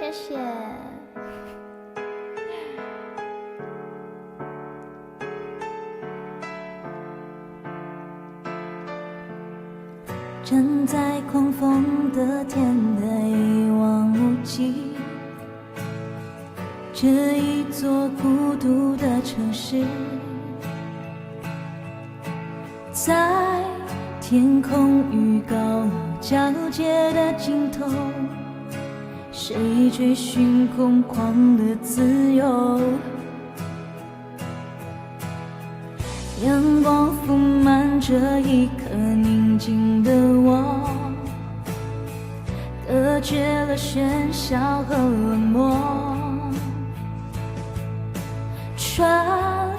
谢谢。站在狂风的天台一望无际，这一座孤独的城市，在天空与高楼交界的尽头，谁追寻空旷的自由？阳光铺满这一颗宁静的我，隔绝了喧嚣和冷漠。川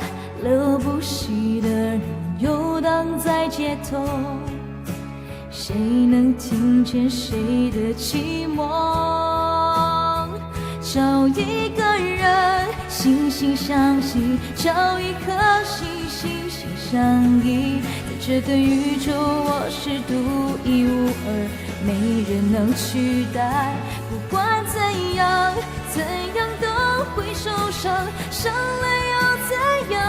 流不息的人游荡在街头，谁能听见谁的寂寞？找一个人惺惺相惜，找一颗心心心相依。在这个宇宙，我是独一无二，没人能取代。不管怎样，怎样都会受伤，伤了又怎样？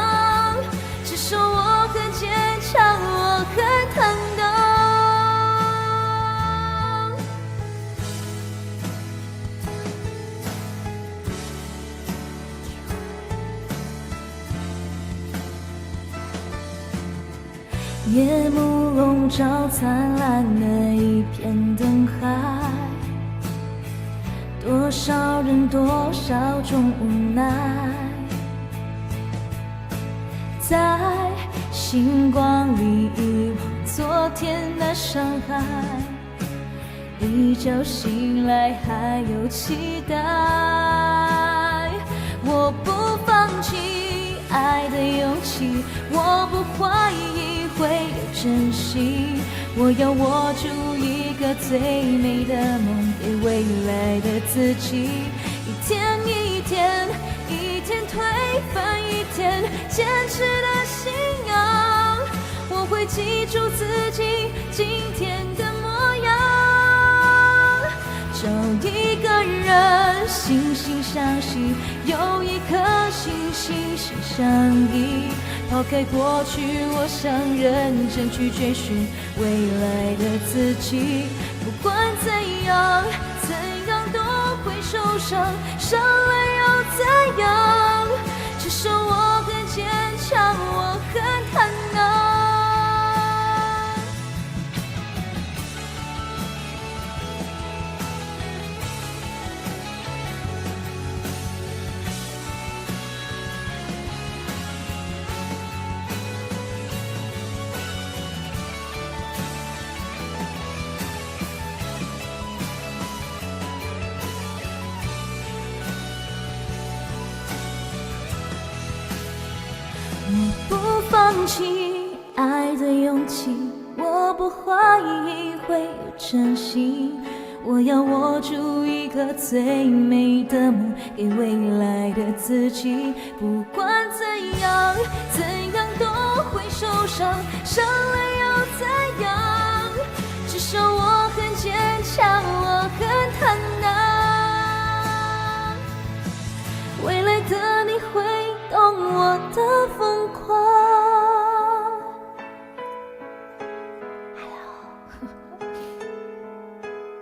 至少我很坚强，我很坦荡。夜幕笼罩灿烂的一片灯海，多少人多少种无奈，在星光里遗忘昨天的伤害，一觉醒来还有期待。我不放弃爱的勇气，我不怀疑会有真心，我要握住一个最美的梦，给未来的自己。一天一天，一天推翻一天，坚持的信仰，我会记住自己今天的模样。找一个人惺惺相惜，有一颗心心心相依。抛开过去，我想认真去追寻未来的自己。不管怎样，怎样都会受伤，伤了又怎样？至少我很坚强，我很坦荡。我不放弃爱的勇气，我不怀疑会有真心，我要握住一个最美的梦，给未来的自己。不管怎样，怎样都会受伤，伤了又怎样？至少我很坚强。